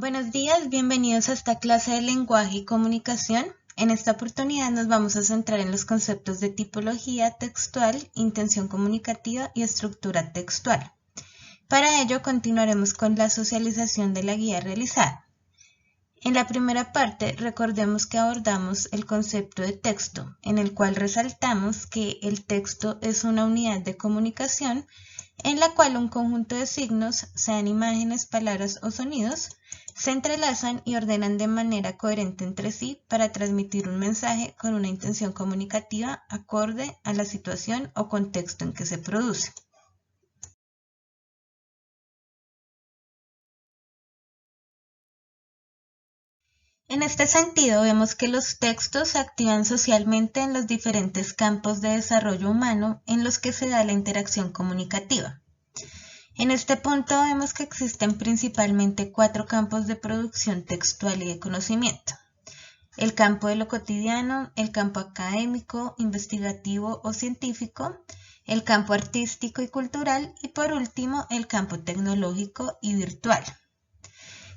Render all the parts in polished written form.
Buenos días, bienvenidos a esta clase de lenguaje y comunicación. En esta oportunidad nos vamos a centrar en los conceptos de tipología textual, intención comunicativa y estructura textual. Para ello continuaremos con la socialización de la guía realizada. En la primera parte recordemos que abordamos el concepto de texto, en el cual resaltamos que el texto es una unidad de comunicación en la cual un conjunto de signos, sean imágenes, palabras o sonidos, se entrelazan y ordenan de manera coherente entre sí para transmitir un mensaje con una intención comunicativa acorde a la situación o contexto en que se produce. En este sentido, vemos que los textos se activan socialmente en los diferentes campos de desarrollo humano en los que se da la interacción comunicativa. En este punto vemos que existen principalmente 4 campos de producción textual y de conocimiento: el campo de lo cotidiano, el campo académico, investigativo o científico, el campo artístico y cultural y por último el campo tecnológico y virtual.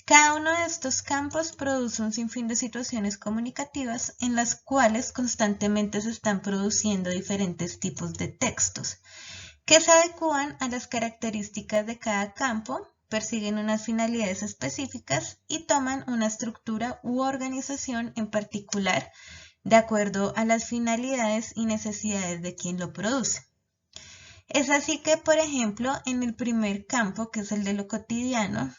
Cada uno de estos campos produce un sinfín de situaciones comunicativas en las cuales constantemente se están produciendo diferentes tipos de textos que se adecúan a las características de cada campo, persiguen unas finalidades específicas y toman una estructura u organización en particular de acuerdo a las finalidades y necesidades de quien lo produce. Es así que, por ejemplo, en el primer campo, que es el de lo cotidiano,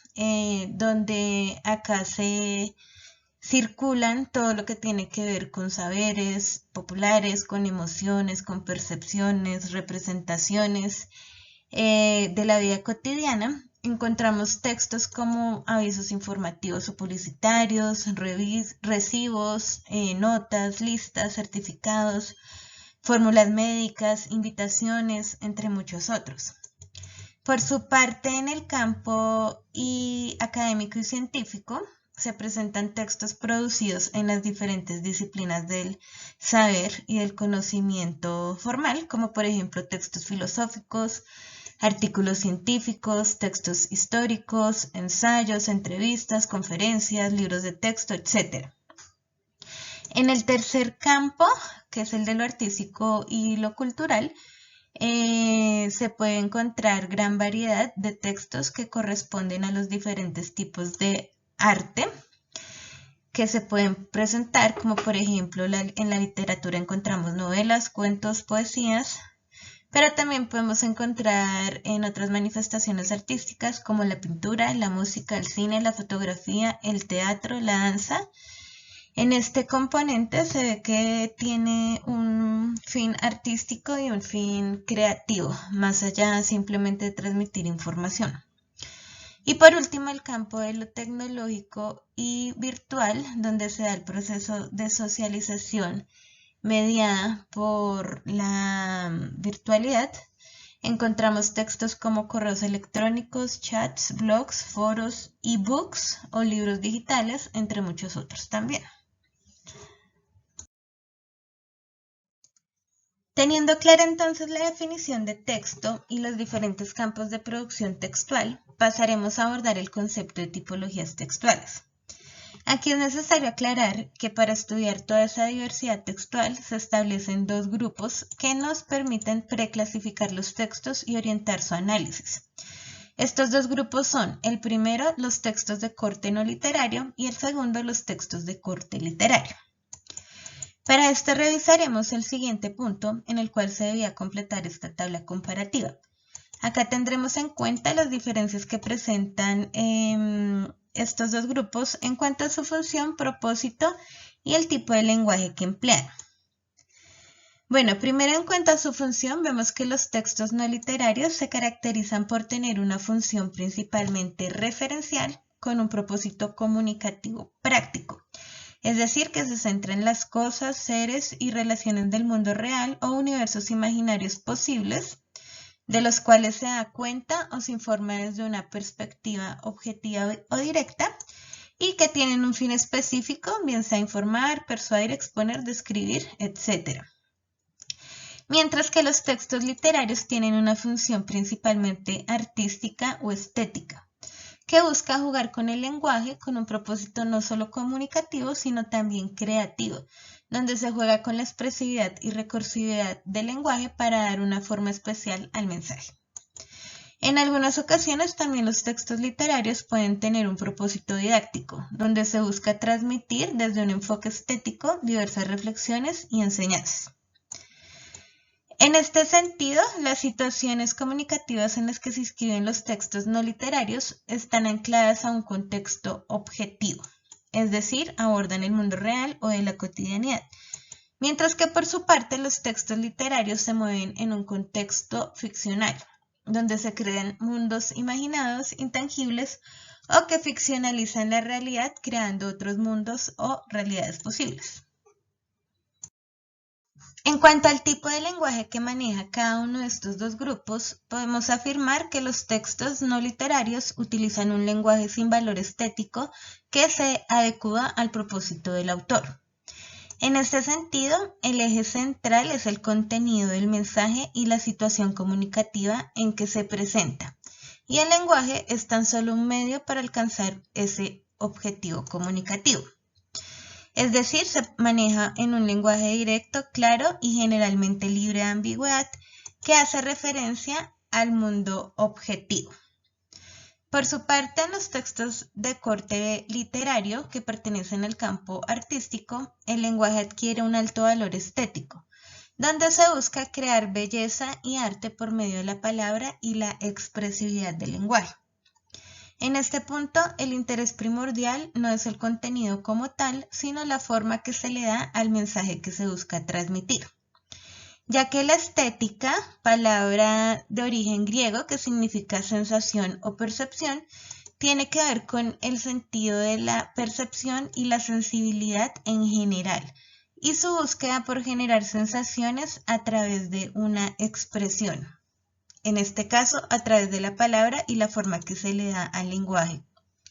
donde acá se circulan todo lo que tiene que ver con saberes populares, con emociones, con percepciones, representaciones de la vida cotidiana. Encontramos textos como avisos informativos o publicitarios, recibos, notas, listas, certificados, fórmulas médicas, invitaciones, entre muchos otros. Por su parte, en el campo académico y científico, se presentan textos producidos en las diferentes disciplinas del saber y del conocimiento formal, como por ejemplo textos filosóficos, artículos científicos, textos históricos, ensayos, entrevistas, conferencias, libros de texto, etc. En el tercer campo, que es el de lo artístico y lo cultural, se puede encontrar gran variedad de textos que corresponden a los diferentes tipos de arte que se pueden presentar, como por ejemplo en la literatura encontramos novelas, cuentos, poesías, pero también podemos encontrar en otras manifestaciones artísticas como la pintura, la música, el cine, la fotografía, el teatro, la danza. En este componente se ve que tiene un fin artístico y un fin creativo, más allá de simplemente transmitir información. Y por último, el campo de lo tecnológico y virtual, donde se da el proceso de socialización mediada por la virtualidad. Encontramos textos como correos electrónicos, chats, blogs, foros, ebooks o libros digitales, entre muchos otros también. Teniendo clara entonces la definición de texto y los diferentes campos de producción textual, pasaremos a abordar el concepto de tipologías textuales. Aquí es necesario aclarar que para estudiar toda esa diversidad textual se establecen 2 grupos que nos permiten preclasificar los textos y orientar su análisis. Estos 2 grupos son, el primero, los textos de corte no literario y el segundo, los textos de corte literario. Para esto revisaremos el siguiente punto en el cual se debía completar esta tabla comparativa. Acá tendremos en cuenta las diferencias que presentan estos 2 grupos en cuanto a su función, propósito y el tipo de lenguaje que emplean. Bueno, primero en cuanto a su función, vemos que los textos no literarios se caracterizan por tener una función principalmente referencial con un propósito comunicativo práctico. Es decir, que se centra en las cosas, seres y relaciones del mundo real o universos imaginarios posibles, de los cuales se da cuenta o se informa desde una perspectiva objetiva o directa y que tienen un fin específico, bien sea informar, persuadir, exponer, describir, etc. Mientras que los textos literarios tienen una función principalmente artística o estética, que busca jugar con el lenguaje con un propósito no solo comunicativo, sino también creativo, donde se juega con la expresividad y recursividad del lenguaje para dar una forma especial al mensaje. En algunas ocasiones también los textos literarios pueden tener un propósito didáctico, donde se busca transmitir desde un enfoque estético diversas reflexiones y enseñanzas. En este sentido, las situaciones comunicativas en las que se escriben los textos no literarios están ancladas a un contexto objetivo, es decir, abordan el mundo real o de la cotidianidad, mientras que por su parte los textos literarios se mueven en un contexto ficcional, donde se crean mundos imaginados, intangibles, o que ficcionalizan la realidad creando otros mundos o realidades posibles. En cuanto al tipo de lenguaje que maneja cada uno de estos dos grupos, podemos afirmar que los textos no literarios utilizan un lenguaje sin valor estético que se adecua al propósito del autor. En este sentido, el eje central es el contenido del mensaje y la situación comunicativa en que se presenta, y el lenguaje es tan solo un medio para alcanzar ese objetivo comunicativo. Es decir, se maneja en un lenguaje directo, claro y generalmente libre de ambigüedad, que hace referencia al mundo objetivo. Por su parte, en los textos de corte literario que pertenecen al campo artístico, el lenguaje adquiere un alto valor estético, donde se busca crear belleza y arte por medio de la palabra y la expresividad del lenguaje. En este punto, el interés primordial no es el contenido como tal, sino la forma que se le da al mensaje que se busca transmitir. Ya que la estética, palabra de origen griego que significa sensación o percepción, tiene que ver con el sentido de la percepción y la sensibilidad en general, y su búsqueda por generar sensaciones a través de una expresión. En este caso, a través de la palabra y la forma que se le da al lenguaje,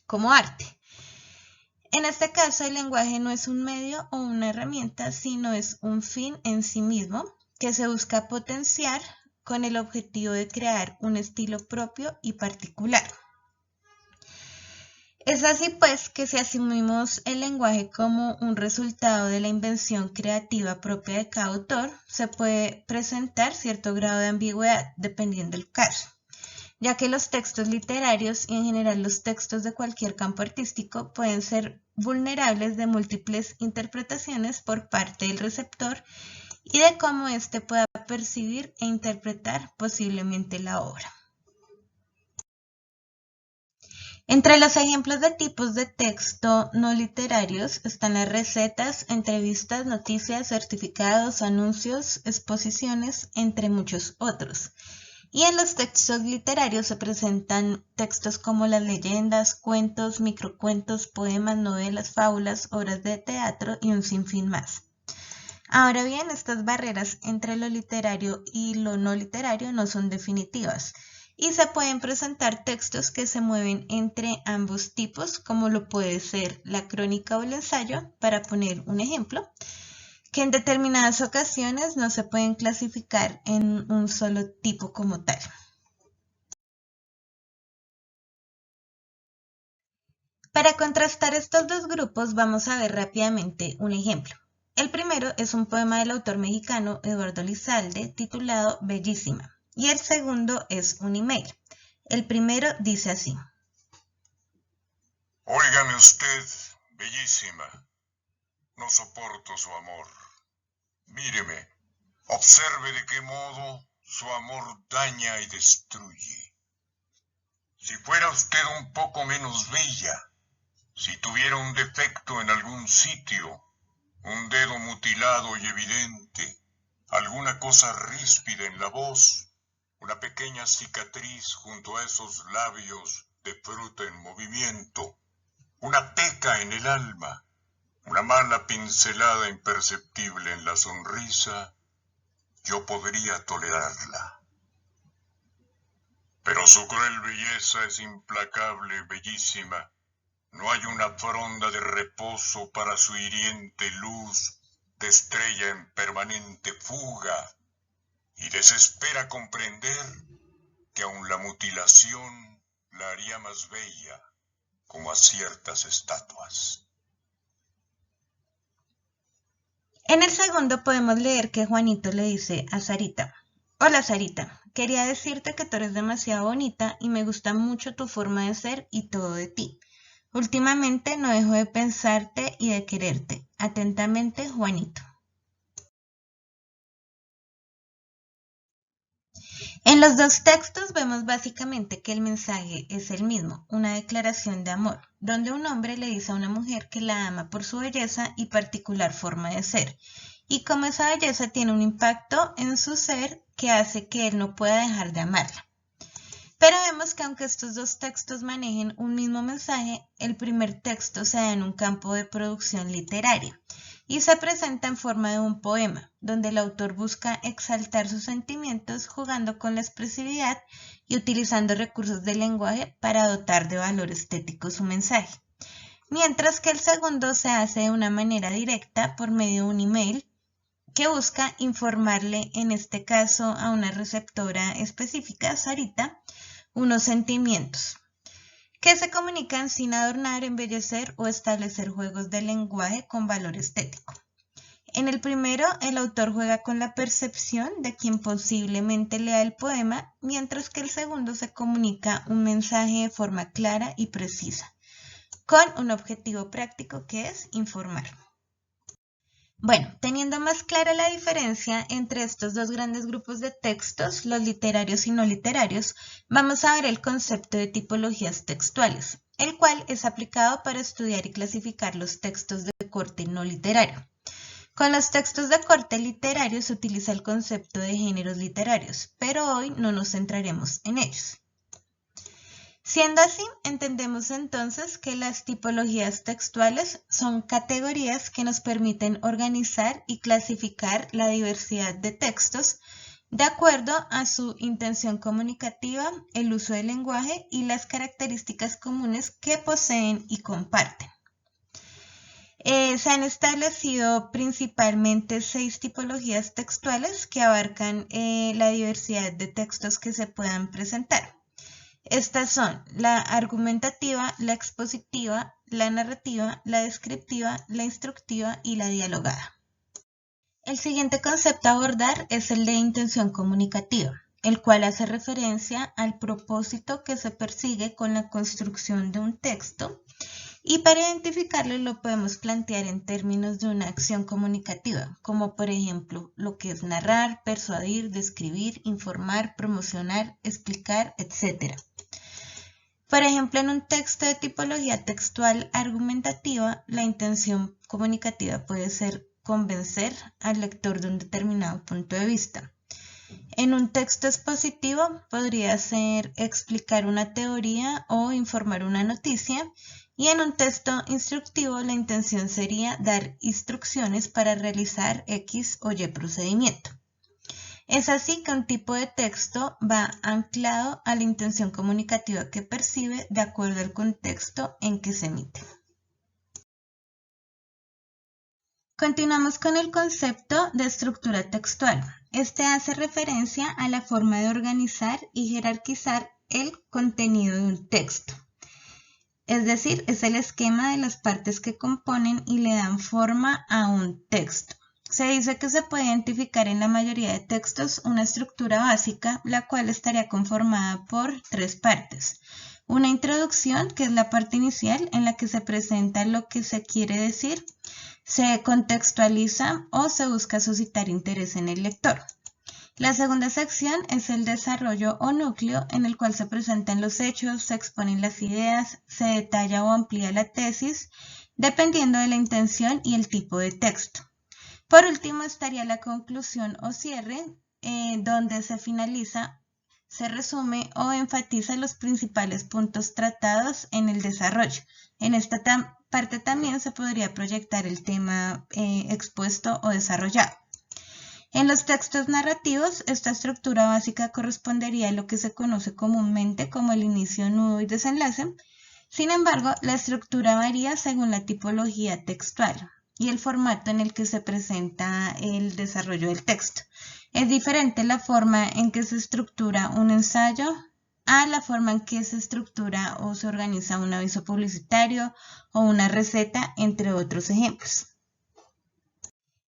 como arte. En este caso, el lenguaje no es un medio o una herramienta, sino es un fin en sí mismo que se busca potenciar con el objetivo de crear un estilo propio y particular. Es así pues que si asumimos el lenguaje como un resultado de la invención creativa propia de cada autor, se puede presentar cierto grado de ambigüedad dependiendo del caso, ya que los textos literarios y en general los textos de cualquier campo artístico pueden ser vulnerables de múltiples interpretaciones por parte del receptor y de cómo éste pueda percibir e interpretar posiblemente la obra. Entre los ejemplos de tipos de texto no literarios están las recetas, entrevistas, noticias, certificados, anuncios, exposiciones, entre muchos otros. Y en los textos literarios se presentan textos como las leyendas, cuentos, microcuentos, poemas, novelas, fábulas, obras de teatro y un sinfín más. Ahora bien, estas barreras entre lo literario y lo no literario no son definitivas, y se pueden presentar textos que se mueven entre ambos tipos, como lo puede ser la crónica o el ensayo, para poner un ejemplo, que en determinadas ocasiones no se pueden clasificar en un solo tipo como tal. Para contrastar estos dos grupos vamos a ver rápidamente un ejemplo. El primero es un poema del autor mexicano Eduardo Lizalde titulado Bellísima, y el segundo es un email. El primero dice así: Óigame usted, bellísima, no soporto su amor. Míreme, observe de qué modo su amor daña y destruye. Si fuera usted un poco menos bella, si tuviera un defecto en algún sitio, un dedo mutilado y evidente, alguna cosa ríspida en la voz, una pequeña cicatriz junto a esos labios de fruta en movimiento, una peca en el alma, una mala pincelada imperceptible en la sonrisa, yo podría tolerarla. Pero su cruel belleza es implacable, bellísima. No hay una fronda de reposo para su hiriente luz de estrella en permanente fuga, y desespera comprender que aun la mutilación la haría más bella, como a ciertas estatuas. En el segundo podemos leer que Juanito le dice a Sarita: hola Sarita, quería decirte que tú eres demasiado bonita y me gusta mucho tu forma de ser y todo de ti. Últimamente no dejo de pensarte y de quererte. Atentamente, Juanito. En los dos textos vemos básicamente que el mensaje es el mismo, una declaración de amor, donde un hombre le dice a una mujer que la ama por su belleza y particular forma de ser, y cómo esa belleza tiene un impacto en su ser que hace que él no pueda dejar de amarla. Pero vemos que aunque estos dos textos manejen un mismo mensaje, el primer texto se da en un campo de producción literaria y se presenta en forma de un poema, donde el autor busca exaltar sus sentimientos jugando con la expresividad y utilizando recursos del lenguaje para dotar de valor estético su mensaje. Mientras que el segundo se hace de una manera directa por medio de un email que busca informarle, en este caso a una receptora específica, Sarita, unos sentimientos que se comunican sin adornar, embellecer o establecer juegos de lenguaje con valor estético. En el primero, el autor juega con la percepción de quien posiblemente lea el poema, mientras que el segundo se comunica un mensaje de forma clara y precisa, con un objetivo práctico que es informar. Bueno, teniendo más clara la diferencia entre estos dos grandes grupos de textos, los literarios y no literarios, vamos a ver el concepto de tipologías textuales, el cual es aplicado para estudiar y clasificar los textos de corte no literario. Con los textos de corte literario se utiliza el concepto de géneros literarios, pero hoy no nos centraremos en ellos. Siendo así, entendemos entonces que las tipologías textuales son categorías que nos permiten organizar y clasificar la diversidad de textos de acuerdo a su intención comunicativa, el uso del lenguaje y las características comunes que poseen y comparten. Se han establecido principalmente 6 tipologías textuales que abarcan la diversidad de textos que se puedan presentar. Estas son la argumentativa, la expositiva, la narrativa, la descriptiva, la instructiva y la dialogada. El siguiente concepto a abordar es el de intención comunicativa, el cual hace referencia al propósito que se persigue con la construcción de un texto, y para identificarlo lo podemos plantear en términos de una acción comunicativa, como por ejemplo lo que es narrar, persuadir, describir, informar, promocionar, explicar, etc. Por ejemplo, en un texto de tipología textual argumentativa, la intención comunicativa puede ser convencer al lector de un determinado punto de vista. En un texto expositivo podría ser explicar una teoría o informar una noticia, y en un texto instructivo la intención sería dar instrucciones para realizar X o Y procedimiento. Es así que un tipo de texto va anclado a la intención comunicativa que percibe de acuerdo al contexto en que se emite. Continuamos con el concepto de estructura textual. Este hace referencia a la forma de organizar y jerarquizar el contenido de un texto. Es decir, es el esquema de las partes que componen y le dan forma a un texto. Se dice que se puede identificar en la mayoría de textos una estructura básica, la cual estaría conformada por 3 partes. Una introducción, que es la parte inicial en la que se presenta lo que se quiere decir, se contextualiza o se busca suscitar interés en el lector. La segunda sección es el desarrollo o núcleo, en el cual se presentan los hechos, se exponen las ideas, se detalla o amplía la tesis, dependiendo de la intención y el tipo de texto. Por último estaría la conclusión o cierre, donde se finaliza, se resume o enfatiza los principales puntos tratados en el desarrollo. En esta parte también se podría proyectar el tema expuesto o desarrollado. En los textos narrativos, esta estructura básica correspondería a lo que se conoce comúnmente como el inicio, nudo y desenlace. Sin embargo, la estructura varía según la tipología textual y el formato en el que se presenta el desarrollo del texto. Es diferente la forma en que se estructura un ensayo a la forma en que se estructura o se organiza un aviso publicitario o una receta, entre otros ejemplos.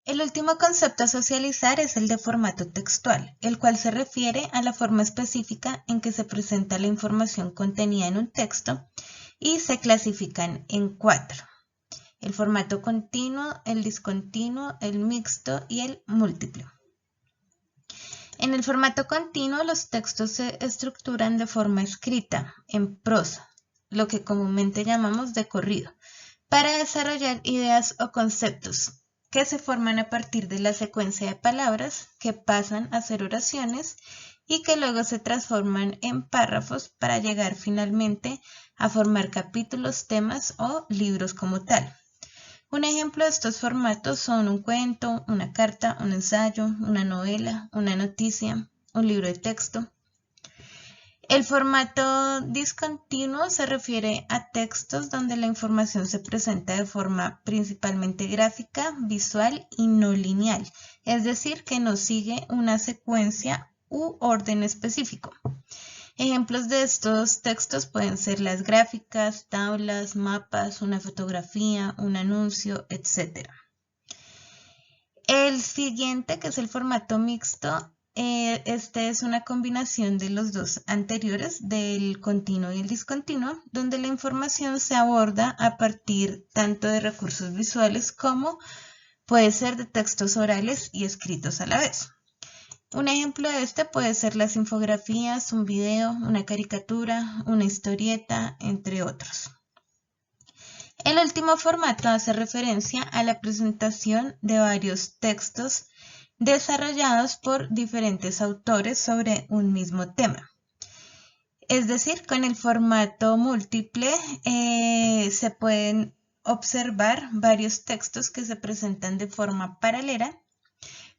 El último concepto a socializar es el de formato textual, el cual se refiere a la forma específica en que se presenta la información contenida en un texto y se clasifican en 4. El formato continuo, el discontinuo, el mixto y el múltiple. En el formato continuo, los textos se estructuran de forma escrita, en prosa, lo que comúnmente llamamos de corrido, para desarrollar ideas o conceptos que se forman a partir de la secuencia de palabras que pasan a ser oraciones y que luego se transforman en párrafos para llegar finalmente a formar capítulos, temas o libros como tal. Un ejemplo de estos formatos son un cuento, una carta, un ensayo, una novela, una noticia, un libro de texto. El formato discontinuo se refiere a textos donde la información se presenta de forma principalmente gráfica, visual y no lineal, es decir, que no sigue una secuencia u orden específico. Ejemplos de estos textos pueden ser las gráficas, tablas, mapas, una fotografía, un anuncio, etc. El siguiente, que es el formato mixto, este es una combinación de los dos anteriores, del continuo y el discontinuo, donde la información se aborda a partir tanto de recursos visuales como puede ser de textos orales y escritos a la vez. Un ejemplo de este puede ser las infografías, un video, una caricatura, una historieta, entre otros. El último formato hace referencia a la presentación de varios textos desarrollados por diferentes autores sobre un mismo tema. Es decir, con el formato múltiple se pueden observar varios textos que se presentan de forma paralela,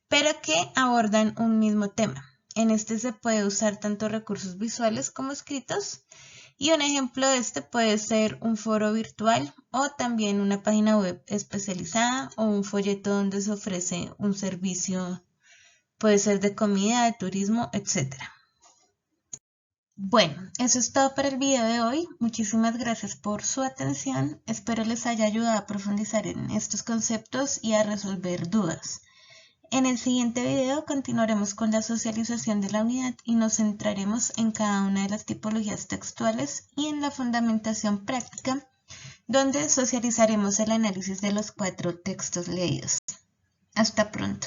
pero que abordan un mismo tema. En este se puede usar tanto recursos visuales como escritos, y un ejemplo de este puede ser un foro virtual o también una página web especializada o un folleto donde se ofrece un servicio, puede ser de comida, de turismo, etc. Bueno, eso es todo para el video de hoy. Muchísimas gracias por su atención. Espero les haya ayudado a profundizar en estos conceptos y a resolver dudas. En el siguiente video continuaremos con la socialización de la unidad y nos centraremos en cada una de las tipologías textuales y en la fundamentación práctica, donde socializaremos el análisis de los 4 textos leídos. Hasta pronto.